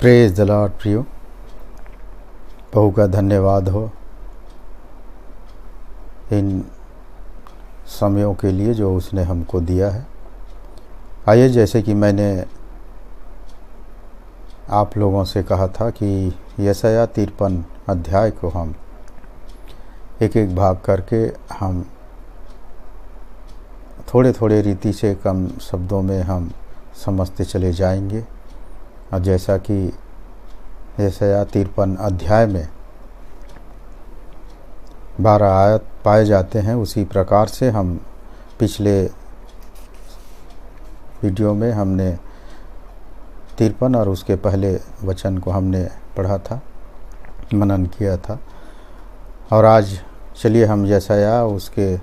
Praise the Lord प्रियो। प्रभु का धन्यवाद हो इन समयों के लिए जो उसने हमको दिया है। आइए, जैसे कि मैंने आप लोगों से कहा था कि यशायाह 53 अध्याय को हम एक एक भाग करके हम थोड़े थोड़े रीति से कम शब्दों में हम समझते चले जाएंगे। और जैसा कि यशायाह 53 अध्याय में 12 आयत पाए जाते हैं, उसी प्रकार से हम पिछले वीडियो में हमने 53 और उसके पहले वचन को हमने पढ़ा था, मनन किया था। और आज चलिए हम यशायाह उसके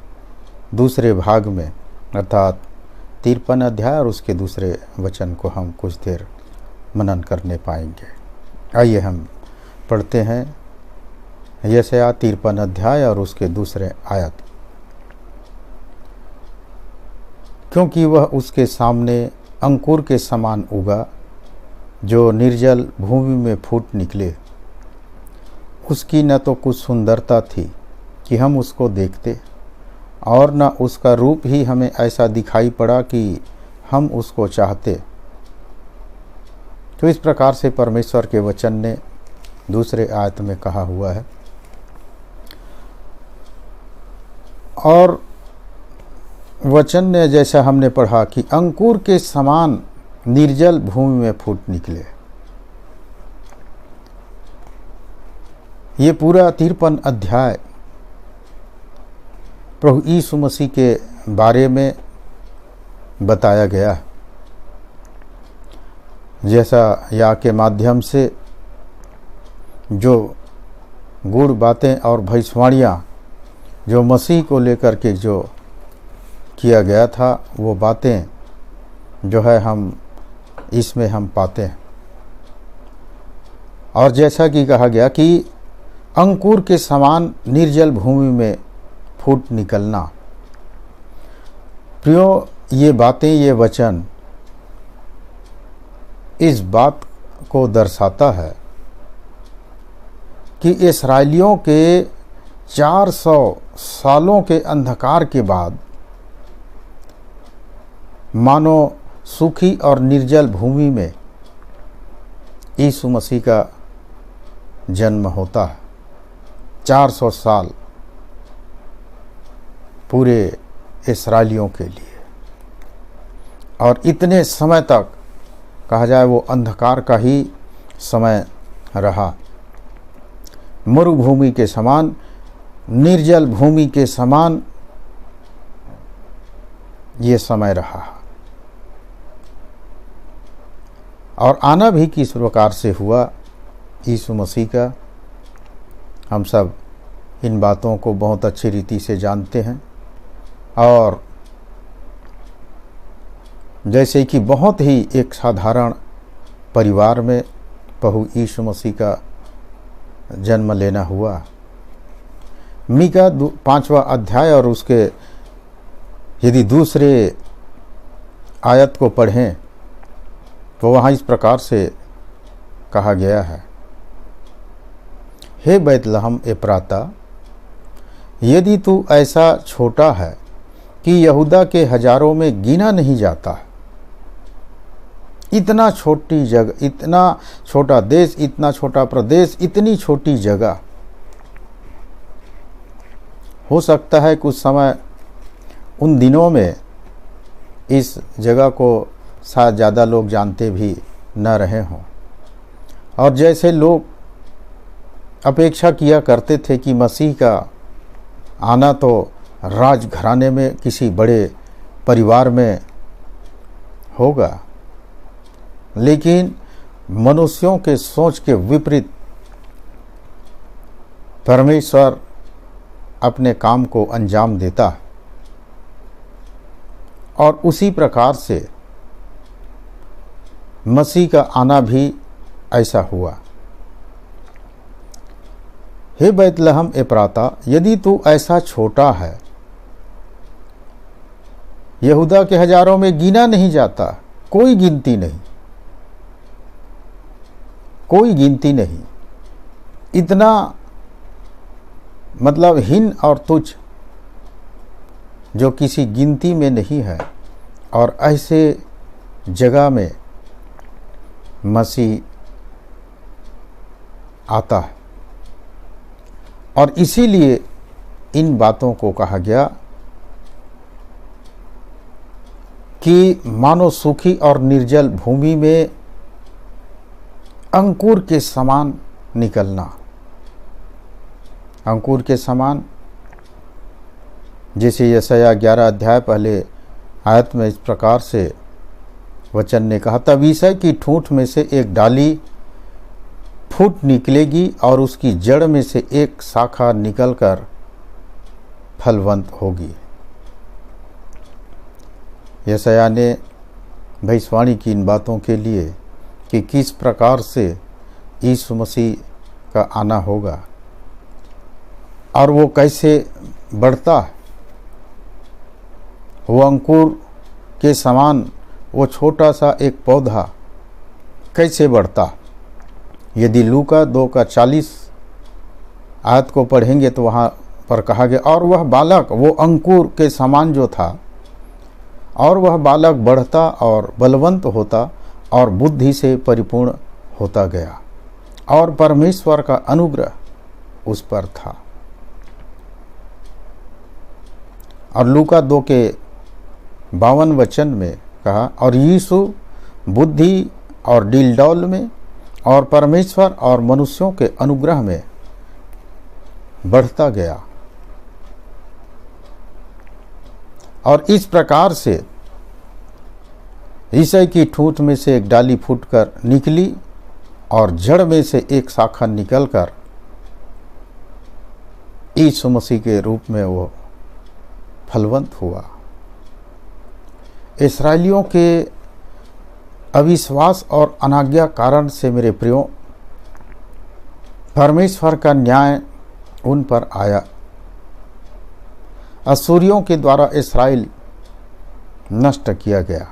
दूसरे भाग में अर्थात 53 अध्याय और उसके दूसरे वचन को हम कुछ देर मनन करने पाएंगे। आइए हम पढ़ते हैं यशायाह 53 अध्याय और उसके दूसरे आयत। क्योंकि वह उसके सामने अंकुर के समान उगा जो निर्जल भूमि में फूट निकले। उसकी न तो कुछ सुंदरता थी कि हम उसको देखते, और न उसका रूप ही हमें ऐसा दिखाई पड़ा कि हम उसको चाहते। तो इस प्रकार से परमेश्वर के वचन ने दूसरे आयत में कहा हुआ है। और वचन ने जैसा हमने पढ़ा कि अंकुर के समान निर्जल भूमि में फूट निकले। ये पूरा 53 अध्याय प्रभु यीशु मसीह के बारे में बताया गया है। जैसा या के माध्यम से जो गूढ़ बातें और भविष्यवाणियाँ जो मसीह को लेकर के जो किया गया था, वो बातें जो है हम इसमें हम पाते हैं। और जैसा कि कहा गया कि अंकुर के समान निर्जल भूमि में फूट निकलना। प्रियो, ये बातें, ये वचन इस बात को दर्शाता है कि इस्राएलियों के 400 सालों के अंधकार के बाद मानो सूखी और निर्जल भूमि में यीशु मसीह का जन्म होता है। 400 साल पूरे इस्राएलियों के लिए, और इतने समय तक कहा जाए वो अंधकार का ही समय रहा। मरुभूमि के समान, निर्जल भूमि के समान ये समय रहा। और आना भी किस प्रकार से हुआ यीशु मसीह का, हम सब इन बातों को बहुत अच्छी रीति से जानते हैं। और जैसे कि बहुत ही एक साधारण परिवार में प्रभु यीशु मसीह का जन्म लेना हुआ। मीका 5वां अध्याय और उसके यदि दूसरे आयत को पढ़ें तो वहाँ इस प्रकार से कहा गया है, हे बैतलहम एप्राता, यदि तू ऐसा छोटा है कि यहूदा के हजारों में गिना नहीं जाता। इतना छोटी जगह, इतना छोटा देश, इतना छोटा प्रदेश, इतनी छोटी जगह। हो सकता है कुछ समय उन दिनों में इस जगह को शायद ज़्यादा लोग जानते भी न रहे हों। और जैसे लोग अपेक्षा किया करते थे कि मसीह का आना तो राजघराने में किसी बड़े परिवार में होगा, लेकिन मनुष्यों के सोच के विपरीत परमेश्वर अपने काम को अंजाम देता है। और उसी प्रकार से मसीह का आना भी ऐसा हुआ। हे बैतलहम एप्राता, यदि तू ऐसा छोटा है, यहूदा के हजारों में गिना नहीं जाता, कोई गिनती नहीं। कोई गिनती नहीं, इतना मतलब हीन और तुच्छ जो किसी गिनती में नहीं है। और ऐसे जगह में मसीह आता है और इसीलिए इन बातों को कहा गया कि मानो सूखी और निर्जल भूमि में अंकुर के समान निकलना। अंकुर के समान, जैसे यशायाह 11 अध्याय पहले आयत में इस प्रकार से वचन ने कहा, तब ईसाई की ठूंठ में से एक डाली फूट निकलेगी और उसकी जड़ में से एक शाखा निकलकर फलवंत होगी। यशायाह ने भविष्यवाणी की इन बातों के लिए कि किस प्रकार से यीशु मसीह का आना होगा और वो कैसे बढ़ता है, वो अंकुर के समान वो छोटा सा एक पौधा कैसे बढ़ता। यदि लूका 2:40 आयत को पढ़ेंगे तो वहाँ पर कहा गया, और वह बालक वो अंकुर के समान जो था, और वह बालक बढ़ता और बलवंत होता और बुद्धि से परिपूर्ण होता गया और परमेश्वर का अनुग्रह उस पर था। और लूका 2:52 वचन में कहा, और यीशु बुद्धि और डीलडौल में और परमेश्वर और मनुष्यों के अनुग्रह में बढ़ता गया। और इस प्रकार से ईसाई की ठूंठ में से एक डाली फूटकर निकली और जड़ में से एक शाखा निकलकर यीशु मसीह के रूप में वो फलवंत हुआ। इस्राएलियों के अविश्वास और अनाज्ञा कारण से मेरे प्रियो, परमेश्वर का न्याय उन पर आया। असूरियों के द्वारा इस्राएल नष्ट किया गया।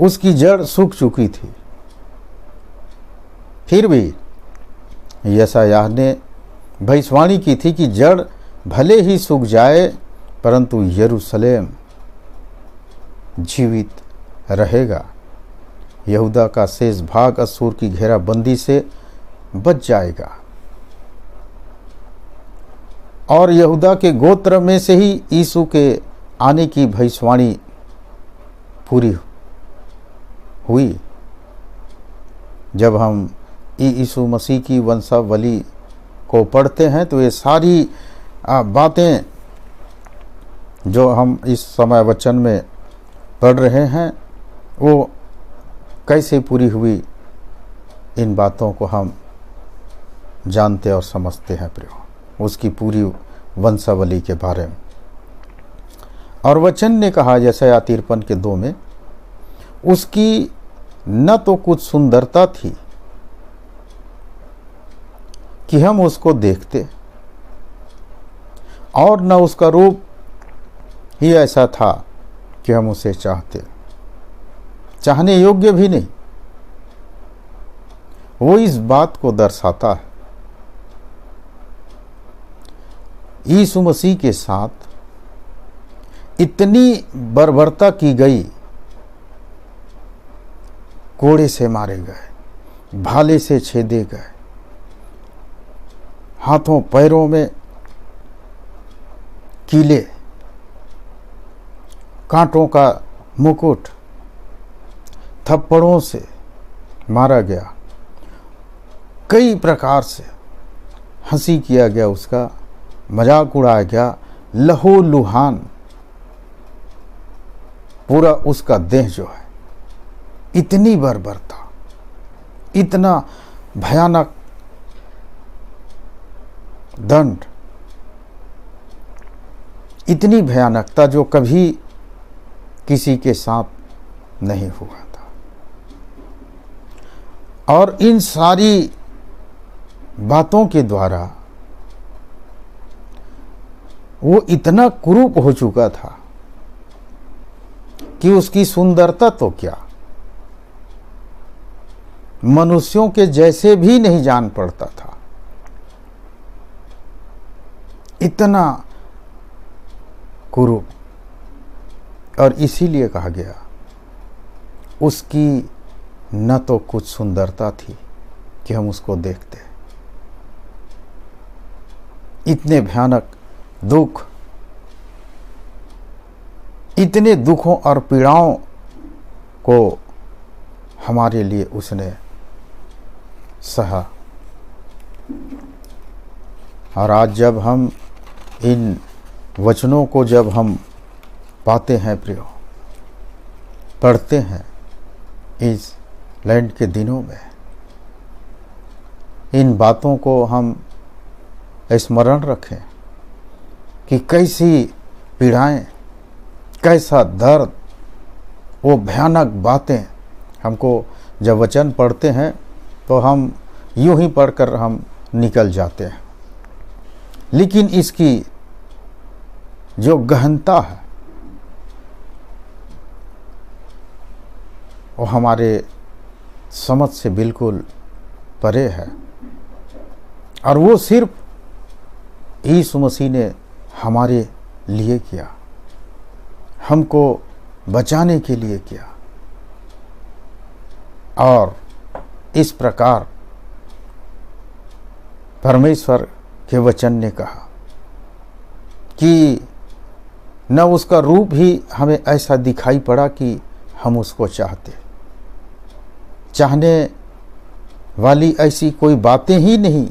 उसकी जड़ सूख चुकी थी। फिर भी यशायाह ने भविष्यवाणी की थी कि जड़ भले ही सूख जाए परंतु यरूशलेम जीवित रहेगा। यहूदा का शेष भाग असूर की घेराबंदी से बच जाएगा और यहूदा के गोत्र में से ही यीशु के आने की भविष्यवाणी पूरी हुई। जब हम यीशु मसीह की वंशावली को पढ़ते हैं तो ये सारी बातें जो हम इस समय वचन में पढ़ रहे हैं वो कैसे पूरी हुई, इन बातों को हम जानते और समझते हैं प्रियो, उसकी पूरी वंशावली के बारे में। और वचन ने कहा यशायाह 53:2 में, उसकी न तो कुछ सुंदरता थी कि हम उसको देखते और न उसका रूप ही ऐसा था कि हम उसे चाहते, चाहने योग्य भी नहीं। वो इस बात को दर्शाता है यीशु मसीह के साथ इतनी बर्बरता की गई, कोड़े से मारे गए, भाले से छेदे गए, हाथों पैरों में कीले, कांटों का मुकुट, थप्पड़ों से मारा गया, कई प्रकार से हंसी किया गया, उसका मजाक उड़ाया गया, लहूलुहान पूरा उसका देह जो है, इतनी बर्बरता, इतना भयानक दंड, इतनी भयानकता जो कभी किसी के साथ नहीं हुआ था। और इन सारी बातों के द्वारा वो इतना कुरूप हो चुका था कि उसकी सुंदरता तो क्या, मनुष्यों के जैसे भी नहीं जान पड़ता था। इतना कुरूप। और इसीलिए कहा गया उसकी न तो कुछ सुंदरता थी कि हम उसको देखते। इतने भयानक दुख, इतने दुखों और पीड़ाओं को हमारे लिए उसने सहा। और आज जब हम इन वचनों को जब हम पाते हैं प्रियो, पढ़ते हैं इस लैंड के दिनों में, इन बातों को हम स्मरण रखें कि कैसी पीड़ाएं, कैसा दर्द, वो भयानक बातें हमको जब वचन पढ़ते हैं तो हम यूं ही पढ़कर हम निकल जाते हैं। लेकिन इसकी जो गहनता है वो हमारे समझ से बिल्कुल परे है। और वो सिर्फ यीशु मसीह ने हमारे लिए किया, हमको बचाने के लिए किया। और इस प्रकार परमेश्वर के वचन ने कहा कि न उसका रूप ही हमें ऐसा दिखाई पड़ा कि हम उसको चाहते, चाहने वाली ऐसी कोई बातें ही नहीं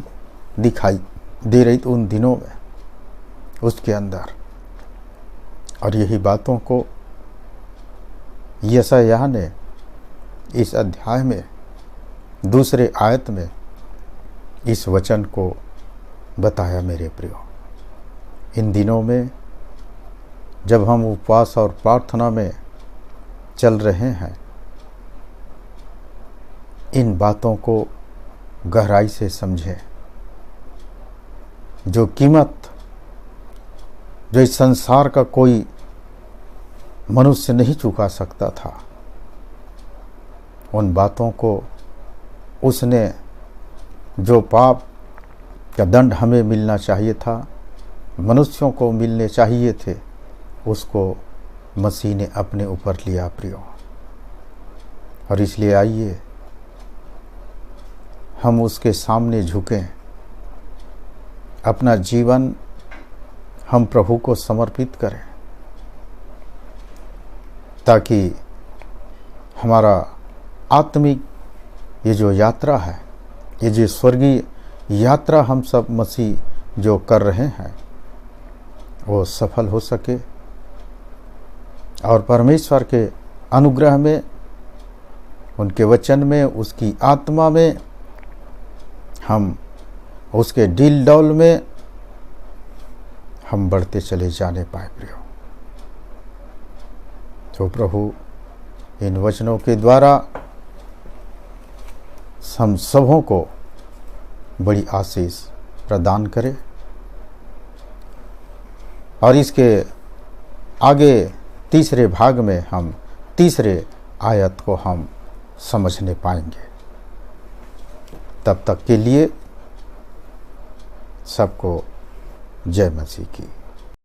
दिखाई दे रही थी उन दिनों में उसके अंदर। और यही बातों को यशायाह ने इस अध्याय में दूसरे आयत में इस वचन को बताया। मेरे प्रियो, इन दिनों में जब हम उपवास और प्रार्थना में चल रहे हैं, इन बातों को गहराई से समझें। जो कीमत जो इस संसार का कोई मनुष्य नहीं चुका सकता था, उन बातों को उसने, जो पाप का दंड हमें मिलना चाहिए था, मनुष्यों को मिलने चाहिए थे, उसको मसीह ने अपने ऊपर लिया प्रियो। और इसलिए आइए हम उसके सामने झुकें, अपना जीवन हम प्रभु को समर्पित करें, ताकि हमारा आत्मिक ये जो यात्रा है, ये जो स्वर्गीय यात्रा हम सब मसीह जो कर रहे हैं, वो सफल हो सके। और परमेश्वर के अनुग्रह में, उनके वचन में, उसकी आत्मा में हम उसके डील डौल में हम बढ़ते चले जाने पाए प्रियो। तो प्रभु इन वचनों के द्वारा हम सबों को बड़ी आशीष प्रदान करे। और इसके आगे तीसरे भाग में हम तीसरे आयत को हम समझने पाएंगे। तब तक के लिए सबको जय मसीह की।